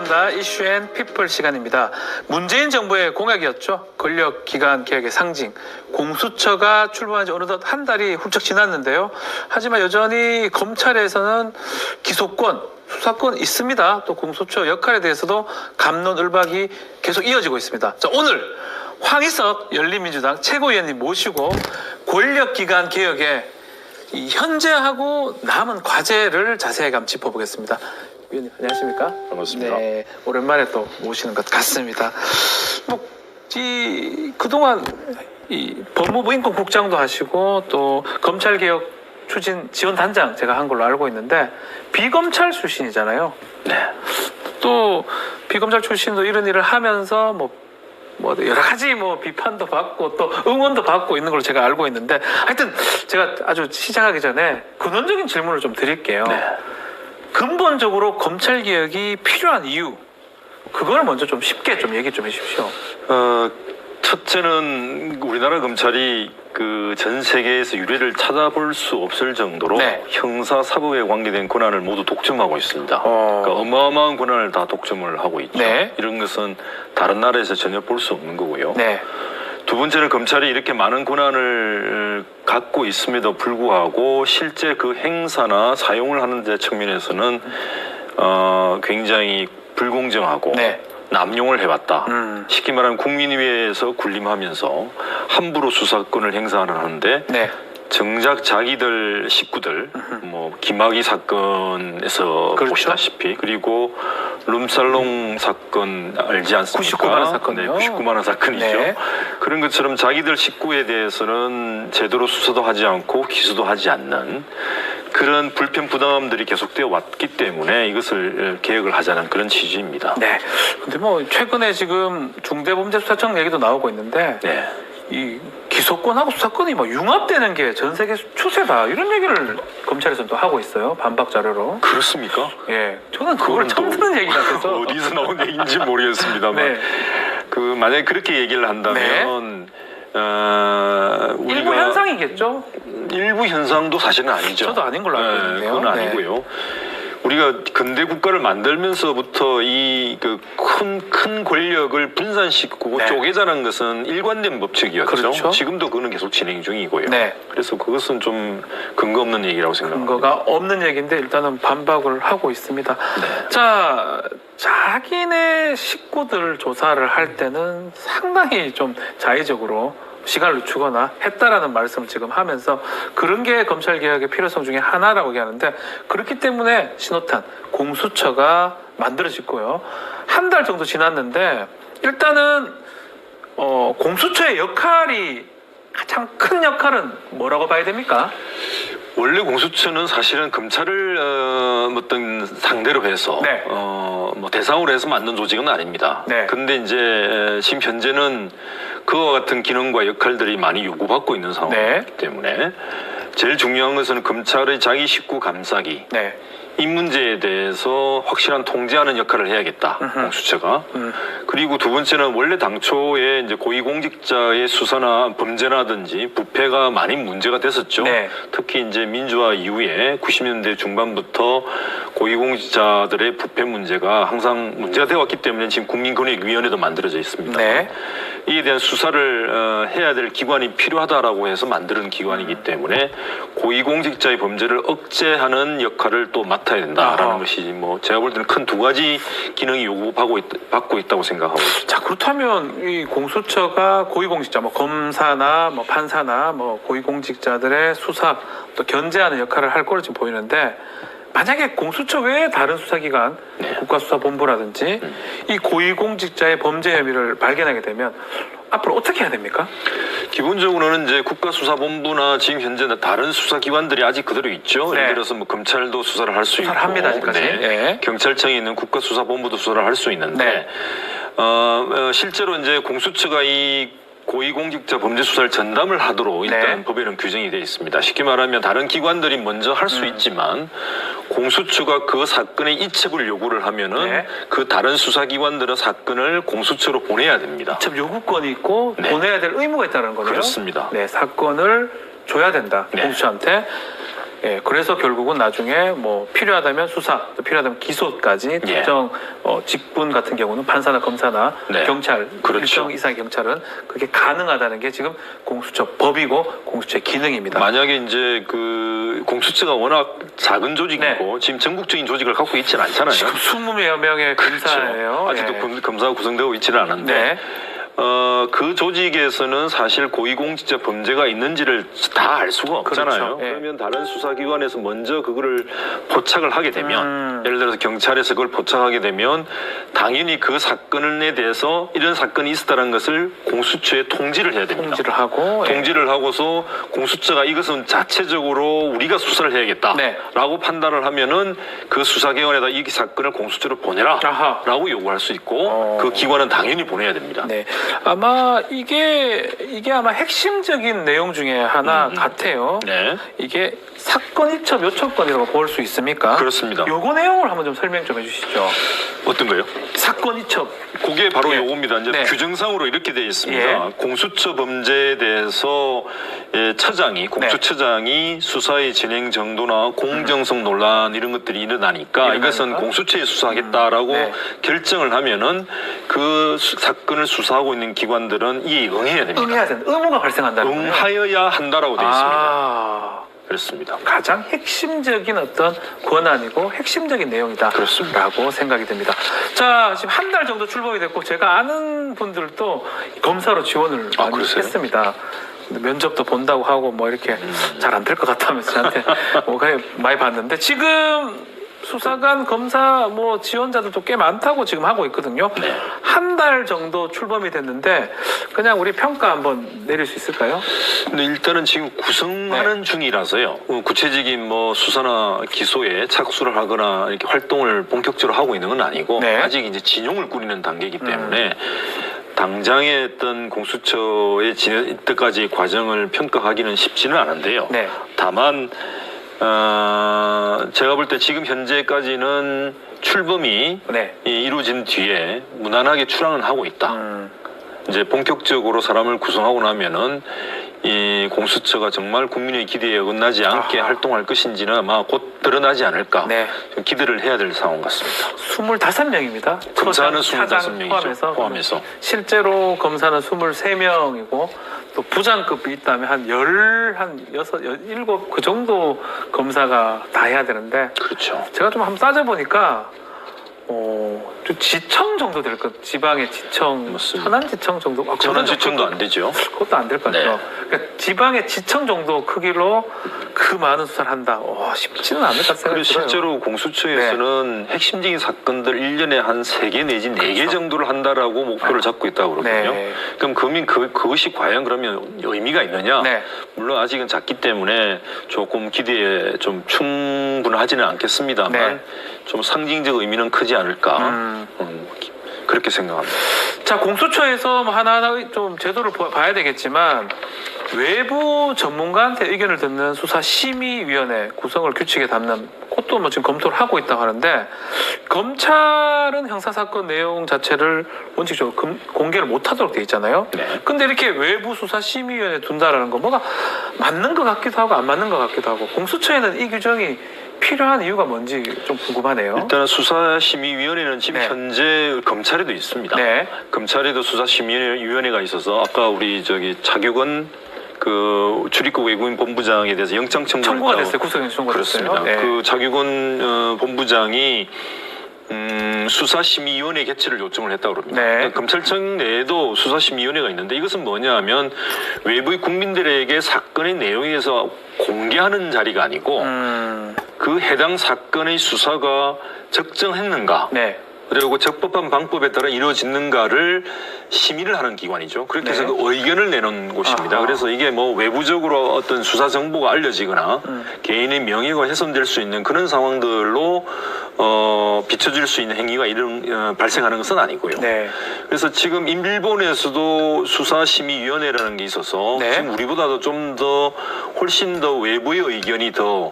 반갑습니다. 이슈앤 피플 시간입니다. 문재인 정부의 공약이었죠. 권력기관 개혁의 상징 공수처가 출범한 지 어느덧 한 달이 훌쩍 지났는데요. 하지만 여전히 검찰에서는 기소권, 수사권 있습니다. 또 공수처 역할에 대해서도 갑론을박이 계속 이어지고 있습니다. 자, 오늘 황희석 열린민주당 최고위원님 모시고 권력기관 개혁의 이 현재하고 남은 과제를 자세히 한번 짚어보겠습니다. 위원님 안녕하십니까? 반갑습니다. 네, 오랜만에 또 모시는 것 같습니다. 그동안 이 법무부 인권국장도 하시고 또 검찰개혁 추진 지원단장 제가 한 걸로 알고 있는데 비검찰 출신이잖아요. 네. 또 비검찰 출신도 이런 일을 하면서 여러 가지 비판도 받고 또 응원도 받고 있는 걸로 제가 알고 있는데 하여튼 제가 아주 시작하기 전에 근원적인 질문을 좀 드릴게요. 네. 근본적으로 검찰 개혁이 필요한 이유 그걸 먼저 좀 쉽게 좀 얘기 좀 해주십시오. 첫째는 우리나라 검찰이 그 전 세계에서 유례를 찾아볼 수 없을 정도로 네. 형사 사법에 관계된 권한을 모두 독점하고 있습니다. 그러니까 어마어마한 권한을 다 독점을 하고 있죠. 네. 이런 것은 다른 나라에서 전혀 볼 수 없는 거고요. 네. 두 번째는 검찰이 이렇게 많은 권한을 갖고 있음에도 불구하고 실제 그 행사나 사용을 하는 데 측면에서는 굉장히 불공정하고 네. 남용을 해왔다. 쉽게 말하면 국민의회에서 군림하면서 함부로 수사권을 행사하는데 네. 정작 자기들 식구들 김학의 사건에서 그렇죠. 보시다시피 그리고 룸살롱 사건 알지 않습니까? 99만 원 사건이요. 네, 99만 원 사건이죠. 네. 그런 것처럼 자기들 식구에 대해서는 제대로 수사도 하지 않고 기소도 하지 않는 그런 불편 부담들이 계속되어 왔기 때문에 이것을 개혁을 하자는 그런 취지입니다. 네. 근데 최근에 지금 중대범죄수사청 얘기도 나오고 있는데 네. 이 기소권하고 수사권이 융합되는 게 전 세계 추세다 이런 얘기를 검찰에서는 또 하고 있어요. 반박 자료로. 그렇습니까? 예, 저는 그걸 처음 듣는 얘기 같아서 어디서 나온 얘기인지 모르겠습니다만 네. 만약에 그렇게 얘기를 한다면 우리가 일부 현상이겠죠? 일부 현상도 사실은 아니죠. 저도 아닌 걸로 알고 있는데요. 그건 아니고요. 우리가 근대 국가를 만들면서부터 이 큰 권력을 분산시키고 네. 쪼개자는 것은 일관된 법칙이었죠. 그렇죠. 지금도 그는 계속 진행 중이고요. 네. 그래서 그것은 좀 근거 없는 얘기라고 생각합니다. 근거가 없는 얘기인데 일단은 반박을 하고 있습니다. 네. 자, 자기네 식구들 조사를 할 때는 상당히 좀 자의적으로 시간을 주거나 했다라는 말씀을 지금 하면서 그런 게 검찰개혁의 필요성 중에 하나라고 얘기하는데 그렇기 때문에 신호탄 공수처가 만들어졌고요. 한 달 정도 지났는데 일단은 공수처의 역할이 가장 큰 역할은 뭐라고 봐야 됩니까? 원래 공수처는 사실은 검찰을 어떤 상대로 해서 네. 대상으로 해서 만든 조직은 아닙니다. 네. 근데 이제 지금 현재는 그와 같은 기능과 역할들이 많이 요구받고 있는 상황이기 때문에 제일 중요한 것은 검찰의 자기 식구 감싸기. 네. 이 문제에 대해서 확실한 통제하는 역할을 해야겠다. 공수처가. 그리고 두 번째는 원래 당초에 이제 고위공직자의 수사나 범죄라든지 부패가 많이 문제가 됐었죠. 네. 특히 이제 민주화 이후에 90년대 중반부터 고위공직자들의 부패 문제가 항상 문제가 되어 왔기 때문에 지금 국민권익위원회도 만들어져 있습니다. 네. 이에 대한 수사를 해야 될 기관이 필요하다라고 해서 만드는 기관이기 때문에 고위공직자의 범죄를 억제하는 역할을 또 맡아야 된다라는 것이 제가 볼 때는 큰 두 가지 기능이 요구받고 있다고 생각하고 있습니다. 자, 그렇다면 이 공수처가 고위공직자, 검사나 판사나 고위공직자들의 수사 또 견제하는 역할을 할 거로 지금 보이는데 만약에 공수처 외에 다른 수사기관, 국가수사본부라든지 이 고위공직자의 범죄 혐의를 발견하게 되면 앞으로 어떻게 해야 됩니까? 기본적으로는 이제 국가수사본부나 지금 현재 다른 수사기관들이 아직 그대로 있죠. 네. 예를 들어서 검찰도 수사를 할 수 있고, 합니다, 아직까지. 네. 경찰청에 있는 국가수사본부도 수사를 할 수 있는데, 실제로 이제 공수처가 이 고위공직자 범죄 수사를 전담을 하도록 일단 법에는 규정이 되어 있습니다. 쉽게 말하면 다른 기관들이 먼저 할 수 있지만 공수처가 그 사건의 이첩을 요구를 하면은 그 다른 수사기관들은 사건을 공수처로 보내야 됩니다. 이첩 요구권이 있고 보내야 될 의무가 있다는 거네요. 그렇습니다. 네, 사건을 줘야 된다. 공수처한테. 예, 그래서 결국은 나중에 뭐 필요하다면 수사, 또 필요하다면 기소까지 특정 직분 같은 경우는 판사나 검사나 네. 경찰, 그렇죠. 일정 이상의 경찰은 그게 가능하다는 게 지금 공수처 법이고 공수처의 기능입니다. 만약에 이제 그 공수처가 워낙 작은 조직이고 지금 전국적인 조직을 갖고 있지는 않잖아요. 지금 20여 명의 검사예요. 그렇죠. 아직도 예. 검사가 구성되고 있지는 않은데 네. 그 조직에서는 사실 고위공직자 범죄가 있는지를 다 알 수가 없잖아요. 그렇죠. 예. 그러면 다른 수사기관에서 먼저 그거를 포착을 하게 되면 예를 들어서 경찰에서 그걸 포착하게 되면 당연히 그 사건에 대해서 이런 사건이 있었다는 것을 공수처에 통지를 해야 됩니다. 통지를 하고 통지를 하고서 공수처가 이것은 자체적으로 우리가 수사를 해야겠다라고 네. 판단을 하면은 그 수사기관에다 이 사건을 공수처로 보내라라고 요구할 수 있고 그 기관은 당연히 보내야 됩니다. 네. 아마 이게 아마 핵심적인 내용 중에 하나 같아요. 네. 이게 사건 입첩 요청권이라고 볼 수 있습니까? 그렇습니다. 요거 내용을 한번 좀 설명 좀 해주시죠. 어떤 거요? 사건 입첩. 그게 바로 예. 요겁니다. 이제 네. 규정상으로 이렇게 되어 있습니다. 예. 공수처 범죄에 대해서 공수처장이 수사의 진행 정도나 공정성 논란 이런 것들이 일어나니까 이것은 공수처에 수사하겠다라고 네. 결정을 하면은 그 사건을 수사하고 있는 기관들은 이에 응해야 됩니다. 응해야 된다. 의무가 발생한다는 거예요. 응하여야 한다라고 되어 있습니다. 아, 그렇습니다. 가장 핵심적인 어떤 권한이고 핵심적인 내용이다. 그렇습니다. 라고 생각이 듭니다. 자, 지금 한 달 정도 출범이 됐고 제가 아는 분들도 검사로 지원을 많이 그러세요? 했습니다. 근데 면접도 본다고 하고 뭐 이렇게 잘 안 될 것 같다면서 저한테 뭐 많이 봤는데 지금 수사관, 검사 뭐 지원자들도 꽤 많다고 지금 하고 있거든요. 네. 한 달 정도 출범이 됐는데 그냥 우리 평가 한번 내릴 수 있을까요? 근데 일단은 지금 구성하는 중이라서요. 구체적인 뭐 수사나 기소에 착수를 하거나 이렇게 활동을 본격적으로 하고 있는 건 아니고 네. 아직 이제 진용을 꾸리는 단계이기 때문에 당장의 어떤 공수처의 이때까지 과정을 평가하기는 쉽지는 않은데요. 네. 다만 제가 볼 때 지금 현재까지는 출범이 네. 이루어진 뒤에 무난하게 출항은 하고 있다. 이제 본격적으로 사람을 구성하고 나면은 이 공수처가 정말 국민의 기대에 어긋나지 않게 활동할 것인지는 아마 곧 드러나지 않을까 네. 좀 기대를 해야 될 상황 같습니다. 25명입니다. 검사는 차장 25명이죠. 포함해서. 실제로 검사는 23명이고 또 부장급이 있다면 한 6, 7 그 정도 검사가 다 해야 되는데 그렇죠. 제가 좀 한번 따져보니까 좀 지청 정도 될 것, 지방의 지청, 맞습니다. 천안지청 정도. 천안지청도 안 되죠. 그것도 안 될 것 같아요. 네. 그러니까 지방의 지청 정도 크기로 그 많은 수사를 한다. 쉽지는 않을 것 같아요. 그리고 실제로 공수처에서는 핵심적인 사건들 1년에 한 3개 내지 4개 정도를 한다라고 목표를 잡고 있다고 그러거든요. 네. 그럼 그것이 과연 그러면 의미가 있느냐? 네. 물론 아직은 작기 때문에 조금 기대에 좀 충분하지는 않겠습니다만 네. 좀 상징적 의미는 크지 않을까 그렇게 생각합니다. 자, 공수처에서 뭐 하나하나 좀 제도를 봐야 되겠지만 외부 전문가한테 의견을 듣는 수사심의위원회 구성을 규칙에 담는 그것도 뭐 지금 검토를 하고 있다고 하는데 검찰은 형사사건 내용 자체를 원칙적으로 공개를 못하도록 돼 있잖아요. 네. 근데 이렇게 외부 수사심의위원회 둔다라는 거 뭐가 맞는 것 같기도 하고 안 맞는 것 같기도 하고 공수처에는 이 규정이 필요한 이유가 뭔지 좀 궁금하네요. 일단 수사심의위원회는 지금 네. 현재 검찰에도 있습니다. 네. 검찰에도 수사심의위원회가 있어서 아까 우리 차규건 그 출입국 외국인 본부장에 대해서 영장 청구가 됐어요. 구속영장 청구가 됐어요. 그렇습니다. 네. 그 차규건 본부장이 수사심의위원회 개최를 요청을 했다고 그럽니다. 네. 그러니까 검찰청 내에도 수사심의위원회가 있는데 이것은 뭐냐 하면 외부의 국민들에게 사건의 내용에 대해서 공개하는 자리가 아니고 그 해당 사건의 수사가 적정했는가 네. 그리고 적법한 방법에 따라 이루어지는가를 심의를 하는 기관이죠. 그렇게 해서 네. 그 의견을 내놓은 곳입니다. 아하. 그래서 이게 뭐 외부적으로 어떤 수사 정보가 알려지거나 개인의 명예가 훼손될 수 있는 그런 상황들로 비춰질 수 있는 행위가 발생하는 것은 아니고요. 네. 그래서 지금 일본에서도 수사심의위원회라는 게 있어서 네. 지금 우리보다도 훨씬 더 외부의 의견이 더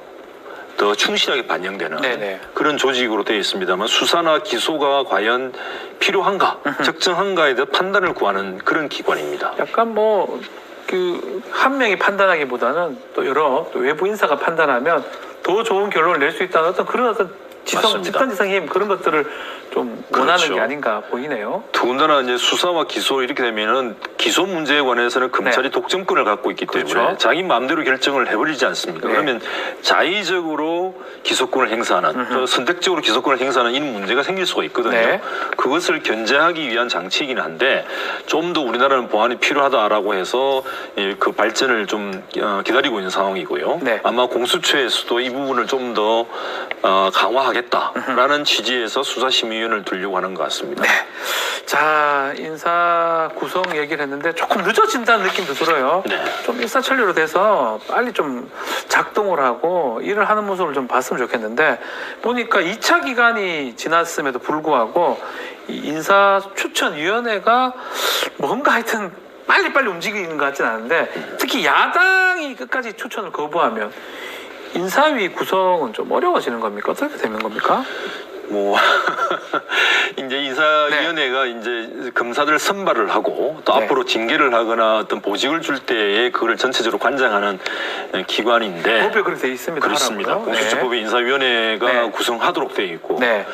충실하게 반영되는 네네. 그런 조직으로 되어 있습니다만 수사나 기소가 과연 필요한가 적정한가에 대해 판단을 구하는 그런 기관입니다. 약간 뭐 그 한 명이 판단하기보다는 또 여러 또 외부 인사가 판단하면 더 좋은 결론을 낼 수 있다는 어떤 그런 어떤 집단지성 힘 그런 것들을 좀 원하는 그렇죠. 게 아닌가 보이네요. 더군다나 이제 수사와 기소 이렇게 되면은 기소 문제에 관해서는 검찰이 독점권을 갖고 있기 때문에 그렇죠. 자기 마음대로 결정을 해버리지 않습니까? 네. 그러면 자의적으로 기소권을 행사하는 또 선택적으로 기소권을 행사하는 이런 문제가 생길 수가 있거든요. 네. 그것을 견제하기 위한 장치이긴 한데 좀 더 우리나라는 보완이 필요하다라고 해서 그 발전을 좀 기다리고 있는 상황이고요. 네. 아마 공수처에서도 이 부분을 좀 더 강화하겠다라는 취지에서 수사심의위원회를 두려고 하는 것 같습니다. 네. 자, 인사 구성 얘기를 했는데 조금 늦어진다는 느낌도 들어요. 네. 좀 일사천리로 돼서 빨리 좀 작동을 하고 일을 하는 모습을 좀 봤으면 좋겠는데 보니까 2차 기간이 지났음에도 불구하고 이 인사추천위원회가 뭔가 하여튼 빨리빨리 움직이는 것 같진 않은데 특히 야당이 끝까지 추천을 거부하면 인사위 구성은 좀 어려워지는 겁니까? 어떻게 되는 겁니까? 뭐 이제 인사위원회가 이제 검사들 선발을 하고 또 네. 앞으로 징계를 하거나 어떤 보직을 줄 때에 그거를 전체적으로 관장하는 기관인데 법에 그렇게 돼 있습니다. 그렇습니다. 하라고요. 공수처법에 인사위원회가 네. 구성하도록 되어 있고 네.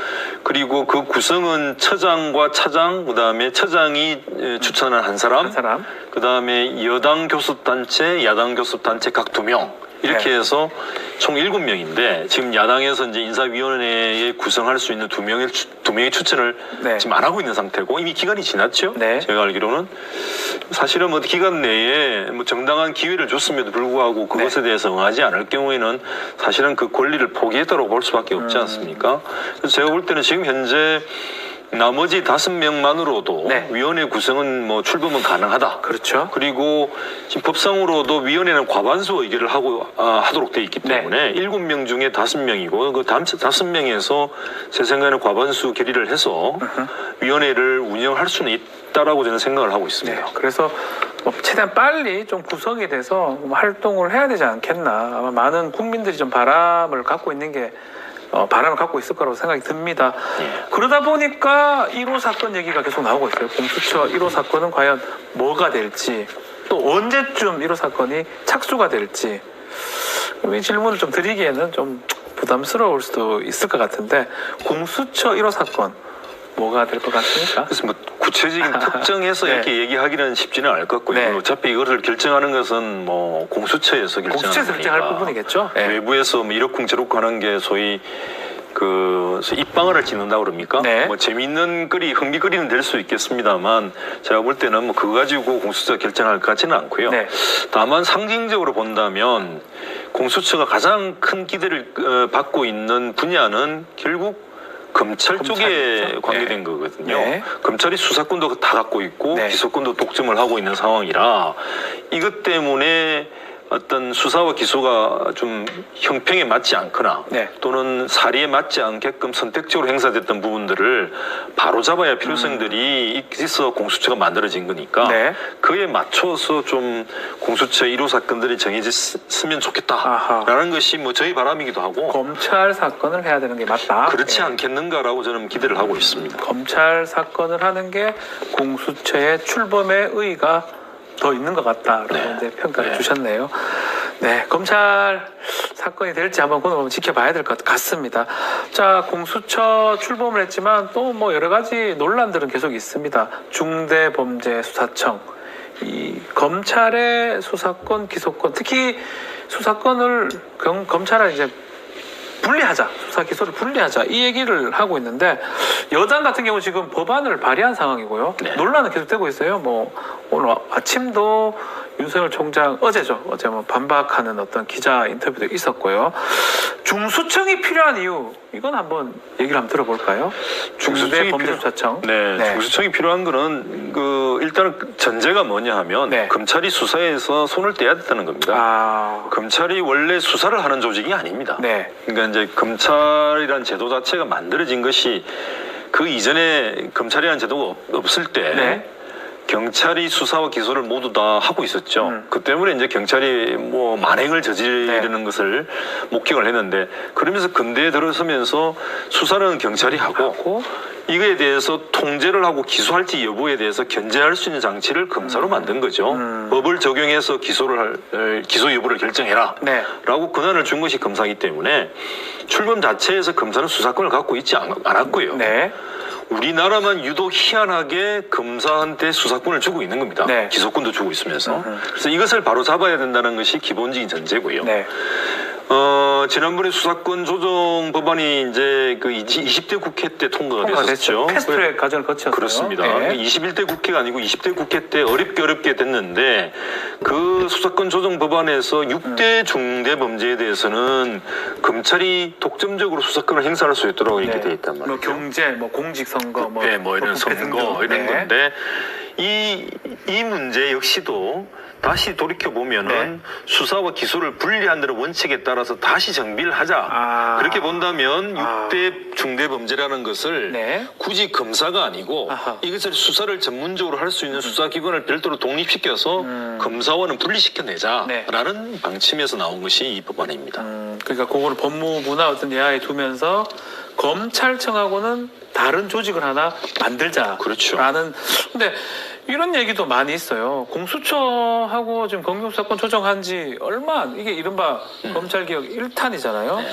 그리고 그 구성은 처장과 차장 그다음에 처장이 추천한 한 사람, 한 사람. 그다음에 여당 교섭단체, 야당 교섭단체 각 2명 이렇게 네. 해서 총 7명인데 지금 야당에서 이제 인사위원회에 구성할 수 있는 2명의 추천을 네. 지금 안 하고 있는 상태고 이미 기간이 지났죠. 네. 제가 알기로는 사실은 뭐 기간 내에 뭐 정당한 기회를 줬음에도 불구하고 그것에 네. 대해서 응하지 않을 경우에는 사실은 그 권리를 포기했다고 볼 수밖에 없지 않습니까? 그래서 제가 볼 때는 지금 현재 나머지 5명만으로도 네. 위원회 구성은 뭐 출범은 가능하다. 그렇죠. 그리고 지금 법상으로도 위원회는 과반수 의결을 하도록 돼 있기 때문에 7명 중에 5명이고 그 다음 5명에서 제 생각에는 과반수 결의를 해서 위원회를 운영할 수는 있다라고 저는 생각을 하고 있습니다. 네. 그래서 뭐 최대한 빨리 좀 구성이 돼서 활동을 해야 되지 않겠나. 아마 많은 국민들이 좀 바람을 갖고 있는 게 바람을 갖고 있을 거라고 생각이 듭니다. 예. 그러다 보니까 1호 사건 얘기가 계속 나오고 있어요. 공수처 1호 사건은 과연 뭐가 될지 또 언제쯤 1호 사건이 착수가 될지 이 질문을 좀 드리기에는 좀 부담스러울 수도 있을 것 같은데 공수처 1호 사건 뭐가 될 것 같습니까? 그래서 뭐 구체적인 특정해서 네. 이렇게 얘기하기는 쉽지는 않을 것 같고요. 네. 어차피 이것을 결정하는 것은 뭐 공수처에서 결정하는 공수처에서 결정할 거니까. 부분이겠죠. 네. 외부에서 뭐 이러쿵저러쿵 하는 게 소위 그 입방아를 찍는다 그럽니까? 네. 뭐 재미있는 흥미거리는 될 수 있겠습니다만 제가 볼 때는 뭐 그거 가지고 공수처가 결정할 것 같지는 않고요. 네. 다만 상징적으로 본다면 공수처가 가장 큰 기대를 받고 있는 분야는 결국 검찰 쪽에 검찰이죠. 관계된 거거든요. 네. 검찰이 수사권도 다 갖고 있고 네. 기소권도 독점을 하고 있는 상황이라 이것 때문에 어떤 수사와 기소가 좀 형평에 맞지 않거나 네. 또는 사리에 맞지 않게끔 선택적으로 행사됐던 부분들을 바로잡아야 필요성들이 있어 공수처가 만들어진 거니까 네. 그에 맞춰서 좀 공수처 1호 사건들이 정해졌으면 좋겠다라는 아하. 것이 뭐 저희 바람이기도 하고 검찰 사건을 해야 되는 게 맞다. 그렇지 예. 않겠는가라고 저는 기대를 하고 있습니다. 검찰 사건을 하는 게 공수처의 출범의 의의가 더 있는 것 같다라고 네. 이제 평가를 네. 주셨네요. 네, 검찰 사건이 될지 한번 그건 지켜봐야 될 것 같습니다. 자, 공수처 출범을 했지만 또 뭐 여러 가지 논란들은 계속 있습니다. 중대범죄수사청, 이 검찰의 수사권, 기소권, 특히 수사권을 검찰을 이제 분리하자, 수사 기소를 분리하자 이 얘기를 하고 있는데 여당 같은 경우 지금 법안을 발의한 상황이고요. 네. 논란은 계속되고 있어요. 뭐 오늘 아침도 윤석열 총장 어제 뭐 반박하는 어떤 기자 인터뷰도 있었고요. 중수청이 필요한 이유 이건 한번 얘기를 한번 들어볼까요? 중대범죄수사청. 네, 중수청이 필요한 거는 일단은 전제가 뭐냐 하면 네. 검찰이 수사에서 손을 떼야 된다는 겁니다. 아, 검찰이 원래 수사를 하는 조직이 아닙니다. 네, 그러니까 이제 검찰이란 제도 자체가 만들어진 것이 그 이전에 검찰이라는 제도가 없을 때 네. 경찰이 수사와 기소를 모두 다 하고 있었죠. 그 때문에 이제 경찰이 뭐 만행을 저지르는 것을 목격을 했는데, 그러면서 근대에 들어서면서 수사는 경찰이 하고 이거에 대해서 통제를 하고 기소할지 여부에 대해서 견제할 수 있는 장치를 검사로 만든 거죠. 법을 적용해서 기소 여부를 결정해라 라고 권한을 준 것이 검사이기 때문에 출범 자체에서 검사는 수사권을 갖고 있지 않았고요. 우리나라만 유독 희한하게 검사한테 수사권을 주고 있는 겁니다. 기소권도 주고 있으면서. 그래서 이것을 바로 잡아야 된다는 것이 기본적인 전제고요. 지난번에 수사권 조정 법안이 이제 그 20대 국회 때 통과가 됐었죠. 패스트트랙 과정을 거쳤어요. 그렇습니다. 21대 국회가 아니고 20대 국회 때 어렵게 됐는데, 그 수사권 조정 법안에서 6대 중대 범죄에 대해서는 검찰이 독점적으로 수사권을 행사할 수 있도록 이렇게 돼 있단 말이에요. 뭐 경제, 뭐 공직선거, 뭐 이런 선거 이런 건데, 이 문제 역시도 다시 돌이켜 보면은 수사와 기소를 분리한다는 원칙에 따라서 다시 정비를 하자. 그렇게 본다면 6대 중대범죄라는 것을 굳이 검사가 아니고 이것을 수사를 전문적으로 할 수 있는 수사기관을 별도로 독립시켜서 검사와는 분리시켜내자라는 방침에서 나온 것이 이 법안입니다. 그러니까 그거를 법무부나 어떤 예하에 두면서 검찰청하고는 다른 조직을 하나 만들자. 그렇죠. 근데 이런 얘기도 많이 있어요. 공수처하고 지금 검경수사권 조정한 지 얼마 이게 이른바 검찰개혁 1탄이잖아요.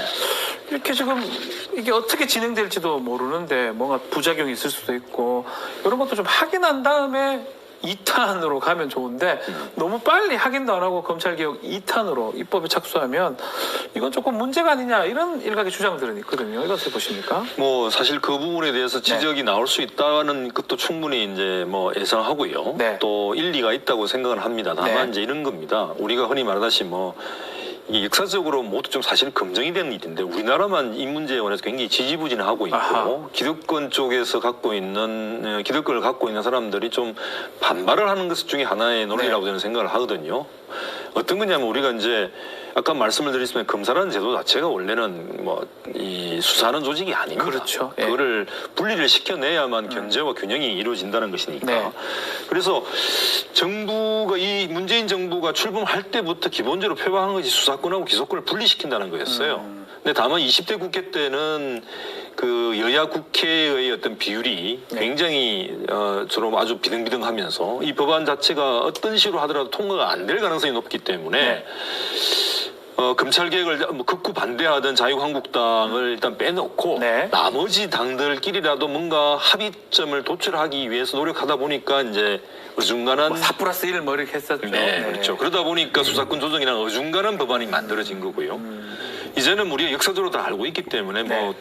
이렇게 지금 이게 어떻게 진행될지도 모르는데 뭔가 부작용이 있을 수도 있고 이런 것도 좀 확인한 다음에 2탄으로 가면 좋은데 너무 빨리 확인도 안 하고 검찰개혁 2탄으로 입법에 착수하면 이건 조금 문제가 아니냐 이런 일각의 주장들은 있거든요. 이거 어떻게 보십니까? 뭐 사실 그 부분에 대해서 지적이 나올 수 있다는 것도 충분히 이제 뭐 예상하고요. 또 일리가 있다고 생각을 합니다. 다만 이제 이런 겁니다. 우리가 흔히 말하다시 뭐 이게 역사적으로 모두 좀 사실 검증이 된 일인데 우리나라만 이 문제에 관해서 굉장히 지지부진하고 있고 기득권 쪽에서 기득권을 갖고 있는 사람들이 좀 반발을 하는 것 중에 하나의 논리라고 저는 생각을 하거든요. 어떤 거냐면 우리가 이제 아까 말씀을 드렸지만 검사라는 제도 자체가 원래는 뭐 이 수사하는 조직이 아닙니다. 그렇죠. 그거를 분리를 시켜내야만 견제와 균형이 이루어진다는 것이니까. 그래서 정부가 이 문재인 정부가 출범할 때부터 기본적으로 표방한 것이 수사권하고 기소권을 분리시킨다는 거였어요. 근데 다만 20대 국회 때는 그 여야 국회의 어떤 비율이 굉장히 주로 아주 비등비등하면서 이 법안 자체가 어떤 식으로 하더라도 통과가 안 될 가능성이 높기 때문에 검찰개혁을 극구 반대하던 자유한국당을 일단 빼놓고 나머지 당들끼리라도 뭔가 합의점을 도출하기 위해서 노력하다 보니까 이제 어중간한 4+1 뭐 이렇게 했었죠. 그렇죠. 그러다 보니까 수사권 조정이랑 어중간한 법안이 만들어진 거고요. 이제는 우리가 역사적으로 다 알고 있기 때문에 뭐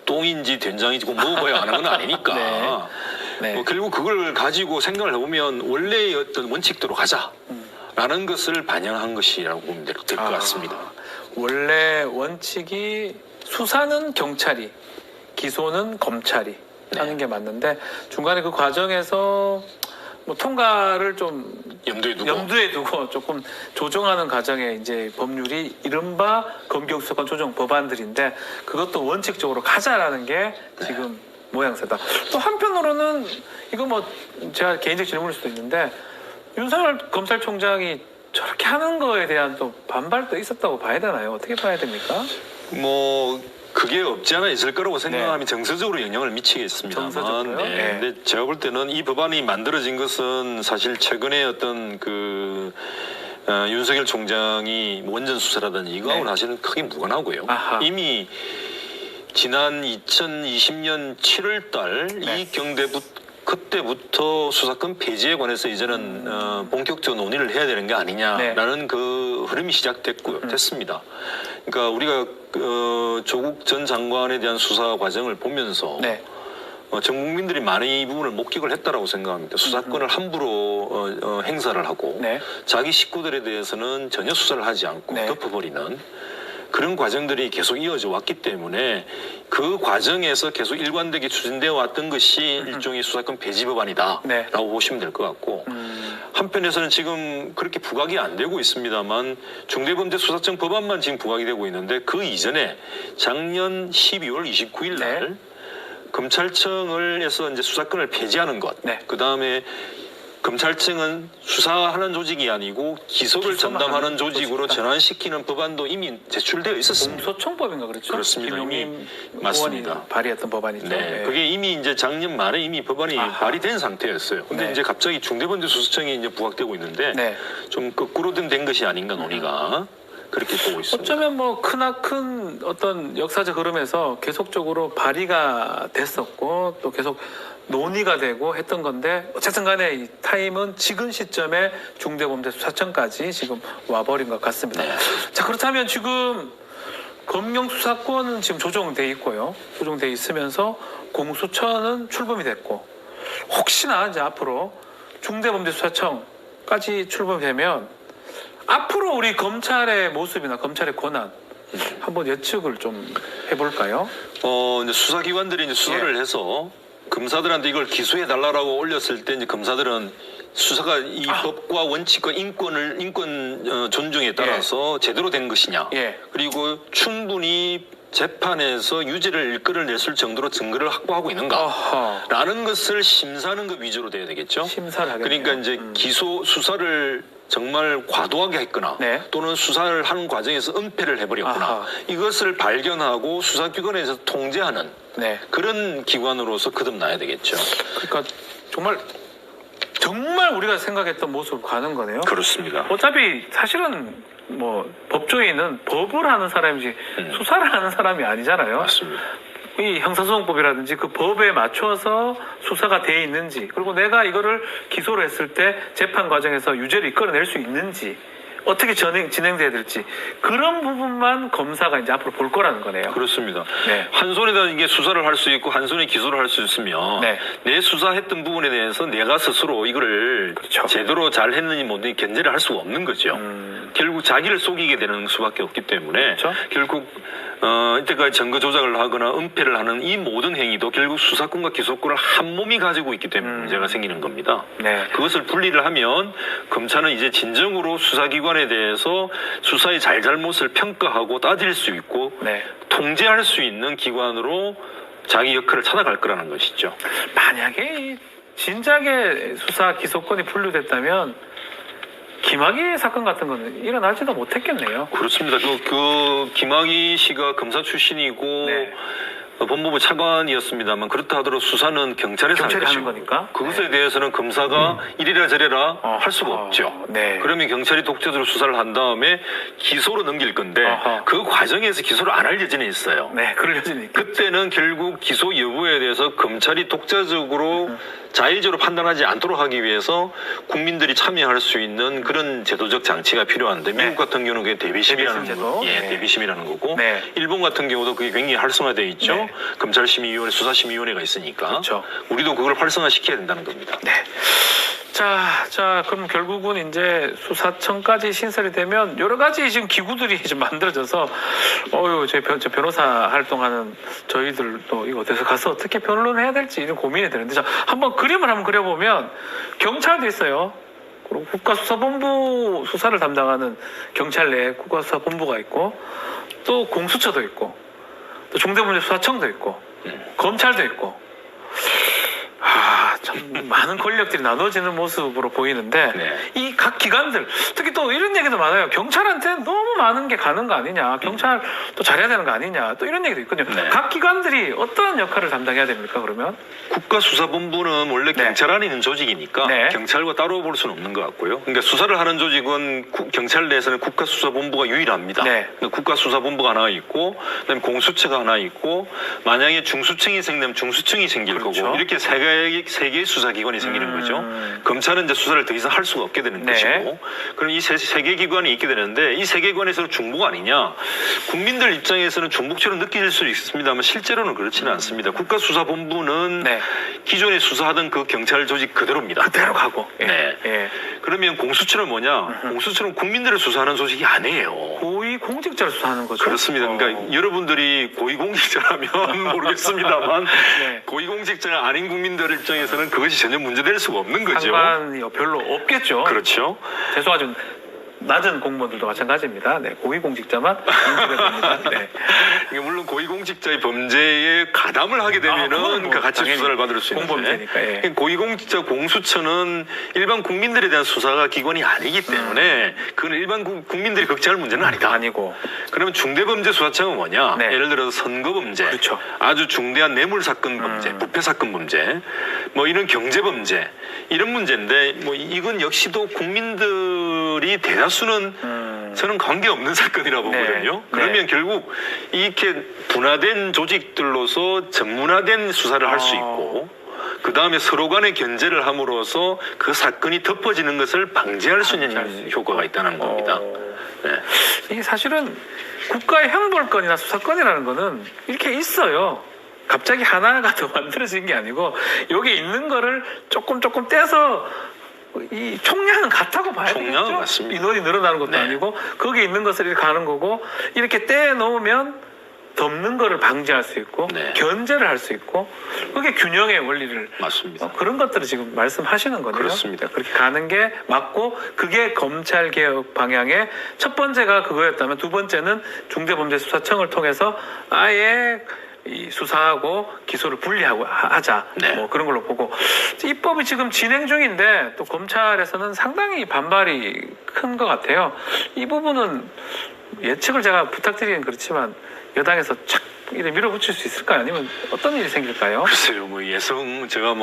똥인지 된장인지 먹어봐야 아는 건 아니니까 결국 그걸 가지고 생각을 해보면 원래의 어떤 원칙대로 가자라는 것을 반영한 것이라고 보면 될 것 같습니다. 원래 원칙이 수사는 경찰이, 기소는 검찰이 하는 게 맞는데 중간에 그 과정에서 뭐 통과를 좀 염두에 두고 조금 조정하는 과정에 이제 법률이 이른바 검경수사권 조정 법안들인데 그것도 원칙적으로 가자라는 게 지금 모양새다. 또 한편으로는 이거 뭐 제가 개인적 질문일 수도 있는데 윤석열 검찰총장이 저렇게 하는 거에 대한 또 반발도 있었다고 봐야 되나요? 어떻게 봐야 됩니까? 뭐 그게 없지 않아 있을 거라고 생각하면 정서적으로 영향을 미치겠습니다만. 근데 제가 볼 때는 이 법안이 만들어진 것은 사실 최근에 어떤 그 윤석열 총장이 원전 수사라든지 이거하고는 사실은 크게 무관하고요. 이미 지난 2020년 7월 달 이경대부터 그때부터 수사권 폐지에 관해서 이제는 본격적으로 논의를 해야 되는 게 아니냐라는 그 흐름이 됐습니다. 그러니까 우리가 조국 전 장관에 대한 수사 과정을 보면서 전 국민들이 많이 이 부분을 목격을 했다라고 생각합니다. 수사권을 함부로 행사를 하고 자기 식구들에 대해서는 전혀 수사를 하지 않고 덮어버리는 그런 과정들이 계속 이어져 왔기 때문에 그 과정에서 계속 일관되게 추진되어 왔던 것이 일종의 수사권 폐지 법안이다라고 보시면 될 것 같고 한편에서는 지금 그렇게 부각이 안 되고 있습니다만 중대범죄수사청 법안만 지금 부각이 되고 있는데 그 이전에 작년 12월 29일 날 검찰청을 해서 이제 수사권을 폐지하는 것, 그 다음에 검찰청은 수사하는 조직이 아니고 기소를 전담하는 조직으로 전환시키는 법안도 이미 제출되어 있었습니다. 공소청법인가 그렇죠? 그렇습니다. 김용민 맞습니다. 의원이 발의했던 법안이죠. 네, 그게 이미 이제 작년 말에 이미 법안이 발의된 상태였어요. 근데 네. 이제 갑자기 중대범죄수사청이 이제 부각되고 있는데 네. 좀 거꾸로 된 것이 아닌가 논의가 그렇게 보고 있습니다. 어쩌면 뭐 크나큰 어떤 역사적 흐름에서 계속적으로 발의가 됐었고 또 계속 논의가 되고 했던 건데 어쨌든 간에 이 타임은 지금 시점에 중대범죄수사청까지 지금 와버린 것 같습니다. 자, 그렇다면 지금 검경수사권은 지금 조정돼 있고요. 조정돼 있으면서 공수처는 출범이 됐고 혹시나 이제 앞으로 중대범죄수사청까지 출범되면 앞으로 우리 검찰의 모습이나 검찰의 권한 한번 예측을 좀 해볼까요? 이제 수사기관들이 이제 수사를 해서 검사들한테 이걸 기소해 달라라고 올렸을 때 이제 검사들은 수사가 이 법과 원칙과 인권 존중에 따라서 제대로 된 것이냐, 그리고 충분히 재판에서 유죄를 끌어냈을 정도로 증거를 확보하고 있는가라는 것을 심사하는 것 위주로 돼야 되겠죠. 심사를 하겠네요. 그러니까 이제 수사를 정말 과도하게 했거나 또는 수사를 하는 과정에서 은폐를 해버렸거나 이것을 발견하고 수사기관에서 통제하는 그런 기관으로서 거듭나야 되겠죠. 그러니까 정말 우리가 생각했던 모습으로 가는 거네요. 그렇습니다. 어차피 사실은 뭐 법조인은 법을 하는 사람이지 수사를 하는 사람이 아니잖아요. 맞습니다. 이 형사소송법이라든지 그 법에 맞춰서 수사가 돼 있는지, 그리고 내가 이거를 기소를 했을 때 재판 과정에서 유죄를 이끌어낼 수 있는지, 어떻게 진행돼야 될지 그런 부분만 검사가 이제 앞으로 볼 거라는 거네요. 그렇습니다. 한 손에다 이게 수사를 할 수 있고 한 손에 기소를 할 수 있으면 내 수사했던 부분에 대해서 내가 스스로 이거를 제대로 잘 했는지 못했는지 견제를 할 수가 없는 거죠. 결국 자기를 속이게 되는 수밖에 없기 때문에 결국 이때까지 증거 조작을 하거나 은폐를 하는 이 모든 행위도 결국 수사권과 기소권을 한 몸이 가지고 있기 때문에 문제가 생기는 겁니다. 그것을 분리를 하면 검찰은 이제 진정으로 수사기관에 대해서 수사의 잘잘못을 평가하고 따질 수 있고 통제할 수 있는 기관으로 자기 역할을 찾아갈 거라는 것이죠. 만약에 진작에 수사 기소권이 분류됐다면 김학의 사건 같은 거는 일어나지도 못했겠네요. 그렇습니다. 그 김학의 씨가 검사 출신이고 법무부 차관이었습니다만 그렇다 하더라도 수사는 경찰에서 하는 거니까 그것에 대해서는 검사가 이래라 저래라 할 수가 없죠. 그러면 경찰이 독자적으로 수사를 한 다음에 기소로 넘길 건데 그 과정에서 기소를 안 할 예정이 있어요. 그럴 예정이 그때는 결국 기소 여부에 대해서 검찰이 독자적으로 자의적으로 판단하지 않도록 하기 위해서 국민들이 참여할 수 있는 그런 제도적 장치가 필요한데 미국 같은 경우는 그게 대비심이라는 대비심이라는 거고 일본 같은 경우도 그게 굉장히 활성화되어 있죠. 검찰심의위원회, 수사심의위원회가 있으니까 우리도 그걸 활성화시켜야 된다는 겁니다. 자, 그럼 결국은 이제 수사청까지 신설이 되면 여러 가지 지금 기구들이 좀 만들어져서, 제 변호사 활동하는 저희들도 이거 어디서 가서 어떻게 변론을 해야 될지 이런 고민이 되는데, 한번 그림을 한번 그려보면 경찰도 있어요. 그리고 국가수사본부 수사를 담당하는 경찰 내에 국가수사본부가 있고, 또 공수처도 있고, 또 중대범죄수사청도 있고, 검찰도 있고. 참 많은 권력들이 나눠지는 모습으로 보이는데 이 각 기관들 특히 또 이런 얘기도 많아요. 경찰한테 너무 많은 게 가는 거 아니냐, 경찰 또 잘해야 되는 거 아니냐, 또 이런 얘기도 있거든요. 각 기관들이 어떤 역할을 담당해야 됩니까? 그러면 국가수사본부는 원래 경찰 안에 있는 조직이니까 경찰과 따로 볼 수는 없는 것 같고요. 그러니까 수사를 하는 조직은 경찰 내에서는 국가수사본부가 유일합니다. 그러니까 국가수사본부가 하나 있고 그다음에 공수처가 하나 있고 만약에 중수청이 생기면 중수청이 생길 거고 이렇게 세 개의 수사기관이 생기는 거죠. 검찰은 이제 수사를 더 이상 할 수가 없게 되는 것이고 그럼 이 세 개 기관이 있게 되는데 이 세 개 기관에서는 중복 아니냐, 국민들 입장에서는 중복처럼 느낄 수 있습니다만 실제로는 그렇지는 않습니다. 국가수사본부는 기존에 수사하던 그 경찰 조직 그대로입니다. 그대로 가고 그러면 공수처는 뭐냐, 공수처는 국민들을 수사하는 조직이 아니에요. 고위공직자를 수사하는 거죠. 그렇습니다. 그러니까 여러분들이 고위공직자라면 모르겠습니다만 고위공직자가 아닌 국민들 입장에서는 그것이 전혀 문제될 수가 없는 거죠. 상관이 별로 없겠죠. 그렇죠. 죄송하지만 낮은 공무원들도 마찬가지입니다. 네, 고위공직자만 문제가 됩니다. 네. 이게 물론 고위공직자의 범죄에 가담을 하게 되면은 그건 뭐 그 같이 당연히 수사를 받을 수 있는데 공범죄니까. 예. 고위공직자 공수처는 일반 국민들에 대한 수사가 기관이 아니기 때문에 그건 일반 국민들이 걱정할 문제는 아니다. 아니고. 그러면 중대범죄수사청은 뭐냐? 네. 예를 들어서 선거범죄, 그렇죠. 아주 중대한 뇌물사건 범죄, 부패사건 범죄, 뭐 이런 경제범죄 이런 문제인데 뭐 이건 역시도 국민들이 대다수는 저는 관계없는 사건이라 보거든요. 네. 그러면 네. 결국 이렇게 분화된 조직들로서 전문화된 수사를 할 수 있고 그 다음에 서로 간의 견제를 함으로써 그 사건이 덮어지는 것을 방지할 수 있는 효과가 있다는 겁니다. 네. 이게 사실은 국가의 형벌권이나 수사권이라는 거는 이렇게 있어요. 갑자기 하나가 더 만들어진 게 아니고 여기 있는 거를 조금 떼서 이 총량은 같다고 봐야 되겠죠. 총량은 맞습니다. 인원이 늘어나는 것도 네. 아니고 거기 있는 것을 이렇게 가는 거고 이렇게 떼어 놓으면 덮는 거를 방지할 수 있고 네. 견제를 할 수 있고 그게 균형의 원리를 맞습니다. 그런 것들을 지금 말씀하시는 거네요. 그렇습니다. 그렇게 가는 게 맞고 그게 검찰 개혁 방향의 첫 번째가 그거였다면 두 번째는 중대범죄수사청을 통해서 아예 이 수사하고 기소를 분리하고 하자. 네. 뭐 그런 걸로 보고 입법이 지금 진행 중인데 또 검찰에서는 상당히 반발이 큰 것 같아요. 이 부분은 예측을 제가 부탁드리긴 그렇지만 여당에서 착 이렇게 밀어붙일 수 있을까요? 아니면 어떤 일이 생길까요? 글쎄요, 뭐 제가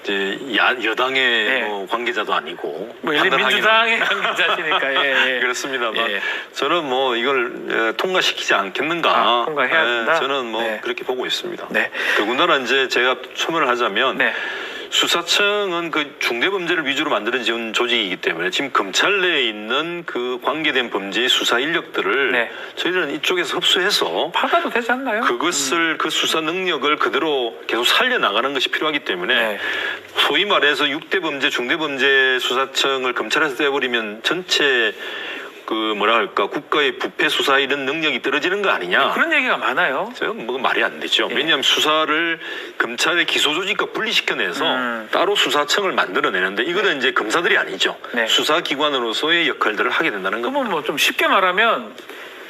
이제 여당의 예. 뭐 관계자도 아니고 뭐 일단 판단하기는 민주당의 관계자시니까 예. 그렇습니다만 예. 저는 뭐 이걸 통과시키지 않겠는가. 아, 통과해야 된다? 저는 뭐 네. 그렇게 보고 있습니다. 네. 더군다나 이제 제가 첨언을 하자면 네. 수사청은 그 중대범죄를 위주로 만들어진 조직이기 때문에 지금 검찰 내에 있는 그 관계된 범죄의 수사 인력들을 네. 저희들은 이쪽에서 흡수해서 받아도 되지 않나요? 그것을 그 수사 능력을 그대로 계속 살려나가는 것이 필요하기 때문에 네. 소위 말해서 6대 범죄, 중대범죄 수사청을 검찰에서 떼버리면 전체 그 뭐라 할까 국가의 부패 수사 이런 능력이 떨어지는 거 아니냐. 그런 얘기가 많아요. 저는 뭐 말이 안 되죠. 예. 왜냐하면 수사를 검찰의 기소 조직과 분리시켜내서 따로 수사청을 만들어내는데 이거는 이제 검사들이 아니죠. 네. 수사기관으로서의 역할들을 하게 된다는 겁니다. 그러면 뭐 좀 쉽게 말하면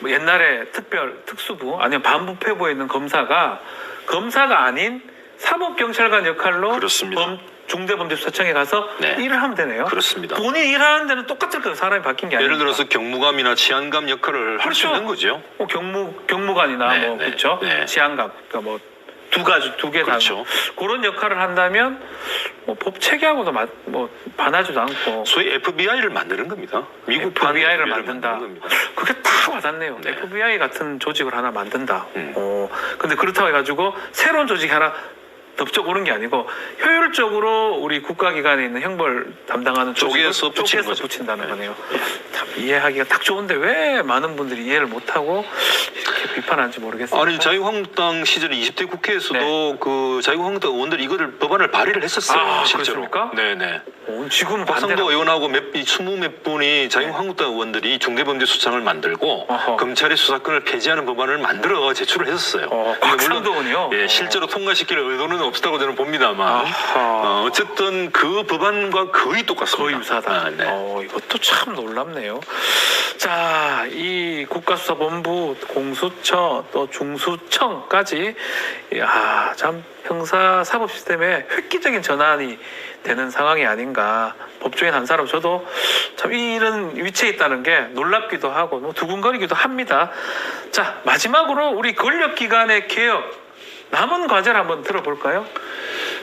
뭐 옛날에 특수부 아니면 반부패부에 있는 검사가 아닌 사법경찰관 역할로 그렇습니다. 중대범죄수사청에 가서 네. 일을 하면 되네요. 그렇습니다. 본인이 일하는 데는 똑같을 거예요. 사람이 바뀐 게 아니라. 예를 들어서 경무감이나 치안감 역할을 할 수 그렇죠. 있는 거죠. 뭐 경무관이나 네, 뭐 네, 그렇죠. 네. 치안감 그러니까 뭐 두 개 다 그렇죠. 그런 역할을 한다면 뭐 법 체계하고도 뭐 반하지도 않고 소위 FBI를 만드는 겁니다. 미국 FBI를 만든다. 겁니다. 그게 다 와닿네요. 네. FBI 같은 조직을 하나 만든다. 근데 그렇다고 해가지고 새로운 조직이 하나 덮쳐 오는 게 아니고 효율적으로 우리 국가기관에 있는 형벌 담당하는 쪼개서 붙이는 거죠. 붙인다는 네. 거네요. 참 이해하기가 딱 좋은데 왜 많은 분들이 이해를 못하고 이렇게 비판하는지 모르겠어요. 아니 자유한국당 시절에 20대 국회에서도 그 자유한국당 의원들이 이거를 법안을 발의를 했었어요. 아, 실제로. 그렇습니까? 네네. 지금 박상도 반대로 의원하고 20몇 분이 자유한국당 의원들이 중대범죄수사청을 만들고 어허. 검찰의 수사권을 폐지하는 법안을 만들어 제출을 했었어요. 근데 박상도 의원이요? 예, 실제로 통과시킬 의도는 없었다고 저는 봅니다만 아하. 어쨌든 그 법안과 거의 똑같습니다. 거의 유사하다. 아, 네. 이것도 참 놀랍네요. 자, 이 국가수사본부, 공수처, 또 중수청까지, 참 형사 사법 시스템에 획기적인 전환이 되는 상황이 아닌가. 법조인 한 사람 저도 참 이런 위치에 있다는 게 놀랍기도 하고 뭐 두근거리기도 합니다. 자, 마지막으로 우리 권력기관의 개혁. 남은 과제를 한번 들어볼까요?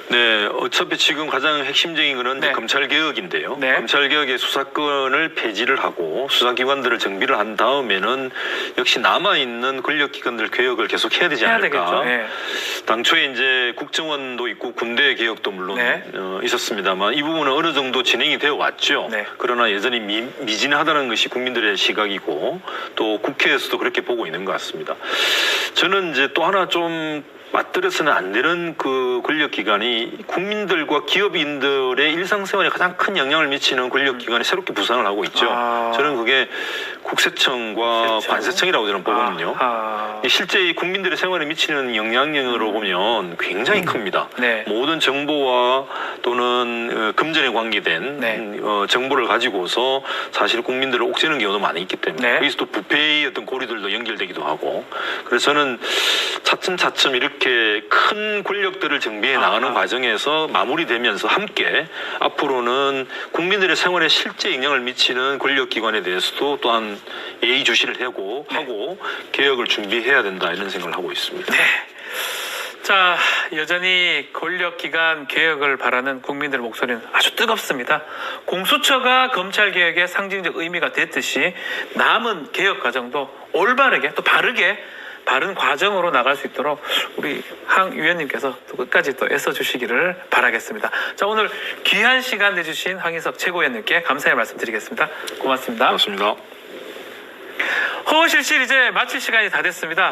네, 어차피 지금 가장 핵심적인 거는 네. 검찰 개혁인데요. 네. 검찰 개혁의 수사권을 폐지를 하고 수사기관들을 정비를 한 다음에는 역시 남아 있는 권력기관들 개혁을 계속 해야 되지 않을까. 되겠죠. 네. 당초에 이제 국정원도 있고 군대 개혁도 물론 네. 있었습니다만 이 부분은 어느 정도 진행이 되어 왔죠. 네. 그러나 여전히 미진하다는 것이 국민들의 시각이고 또 국회에서도 그렇게 보고 있는 것 같습니다. 저는 이제 또 하나 좀 맞들어서는 안 되는 그 권력기관이 국민들과 기업인들의 일상생활에 가장 큰 영향을 미치는 권력기관이 새롭게 부상을 하고 있죠. 저는 그게 국세청과 관세청이라고 저는 보거든요. 실제 이 국민들의 생활에 미치는 영향력으로 보면 굉장히 큽니다. 네. 모든 정보와 또는 금전에 관계된 네. 정보를 가지고서 사실 국민들을 옥죄는 경우도 많이 있기 때문에 네. 거기서 또 부패의 어떤 고리들도 연결되기도 하고 그래서 저는 차츰차츰 이렇게 큰 권력들을 정비해 나가는 과정에서 마무리되면서 함께 앞으로는 국민들의 생활에 실제 영향을 미치는 권력기관에 대해서도 또한 예의주시를 하고 개혁을 준비해야 된다 이런 생각을 하고 있습니다. 네. 자, 여전히 권력기관 개혁을 바라는 국민들의 목소리는 아주 뜨겁습니다. 공수처가 검찰개혁의 상징적 의미가 됐듯이 남은 개혁 과정도 올바르게 또 바른 과정으로 나갈 수 있도록 우리 항 위원님께서 또 끝까지 또 애써주시기를 바라겠습니다. 자, 오늘 귀한 시간 내주신 황인석 최고위원님께 감사의 말씀드리겠습니다. 고맙습니다. 고맙습니다. 허허실실 이제 마칠 시간이 다 됐습니다.